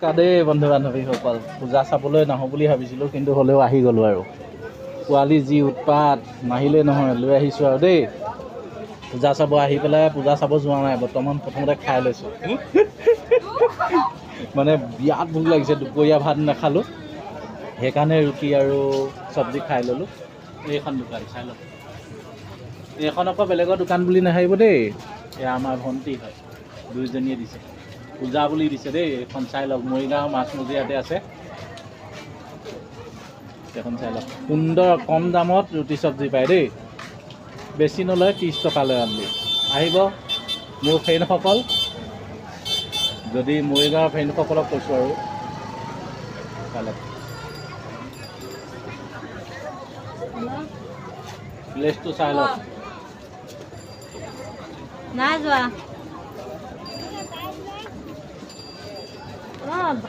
দেই বন্ধু বান্ধৱীসকল, পূজা চাবলৈ নাহোঁ বুলি ভাবিছিলোঁ, কিন্তু হ'লেও আহি গ'লোঁ আৰু। পোৱালি যি উৎপাত, নাহিলেই নহয়, লৈ আহিছোঁ আৰু দেই। পূজা চাব আহি পেলাই পূজা চাব যোৱা নাই, বৰ্তমান প্ৰথমতে খাই লৈছোঁ। মানে বিৰাট ভোক লাগিছে, দুপৰীয়া ভাত নাখালোঁ, সেইকাৰণে ৰুটি আৰু চব্জি খাই ল'লোঁ। এইখন দোকান চাই লওক, এইখন আকৌ বেলেগৰ দোকান বুলি নাভাবিব দেই, এয়া আমাৰ ভণ্টি হয়, দুইজনীয়ে দিছে, পূজা বুলি দিছে দেই। এইখন চাই লওক, মৰিগাঁও মাছমজিয়াতে আছে, এইখন চাই লওক। সুন্দৰ কম দামত ৰুটি চব্জি পায় দেই, বেছি নলয়, 30 টকা লয় আনলি। আহিব মোৰ ফ্ৰেণ্ডসকল, যদি মৰিগাঁৱৰ ফ্ৰেণ্ডসকলক কৈছোঁ আৰু চাই লওক, প্লেচটো চাই লওক। নাই যোৱা।